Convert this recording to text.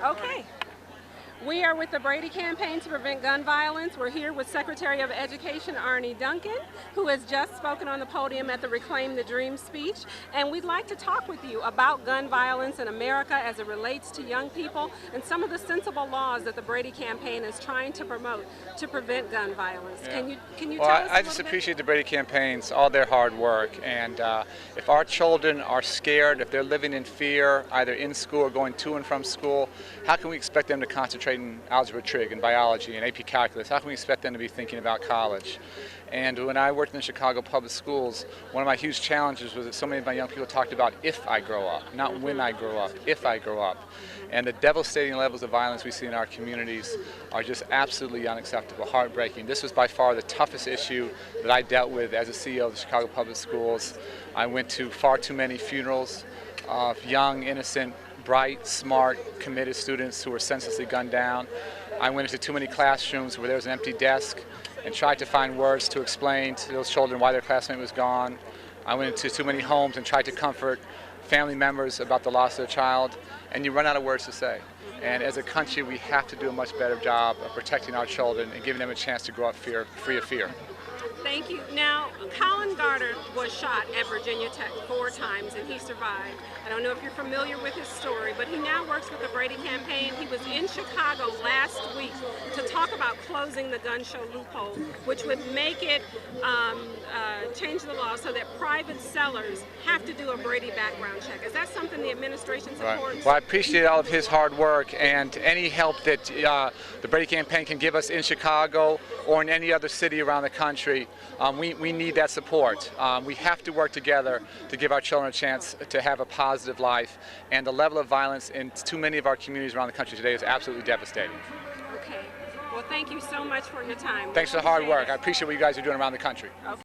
Okay. We are with the Brady campaign to prevent gun violence. We're here with Secretary of Education Arne Duncan, who has just spoken on the podium at the Reclaim the Dream speech. And we'd like to talk with you about gun violence in America as it relates to young people and some of the sensible laws that the Brady campaign is trying to promote to prevent gun violence. Yeah. Can you Well, tell us I just appreciate the Brady campaigns, all their hard work. And if our children are scared, if they're living in fear, either in school or going to and from school, how can we expect them to concentrate in algebra trig and biology and AP calculus? How can we expect them to be thinking about college? And when I worked in the Chicago public schools, one of my huge challenges was that so many of my young people talked about if I grow up, not when I grow up, if I grow up. And the devastating levels of violence we see in our communities are just absolutely unacceptable, heartbreaking. This was by far the toughest issue that I dealt with as a CEO of the Chicago public schools. I went to far too many funerals of young, innocent, bright, smart, committed students who were senselessly gunned down. I went into too many classrooms where there was an empty desk and tried to find words to explain to those children why their classmate was gone. I went into too many homes and tried to comfort family members about the loss of their child, and you run out of words to say. And as a country, we have to do a much better job of protecting our children and giving them a chance to grow up free of fear. Thank you. Now, Colin Garter was shot at Virginia Tech 4 times and he survived. I don't know if you're familiar with his story, but he now works with the Brady campaign. He was in Chicago last week to talk about closing the gun show loophole, which would make it change the law so that private sellers have to do a Brady background check. Is that something the administration supports? Right. Well, I appreciate all of his hard work and any help that the Brady campaign can give us in Chicago or in any other city around the country. We need that support. We have to work together to give our children a chance to have a positive life, and the level of violence in too many of our communities around the country today is absolutely devastating. Okay. Well, thank you so much for your time. Thanks for the hard work. I appreciate what you guys are doing around the country. Okay.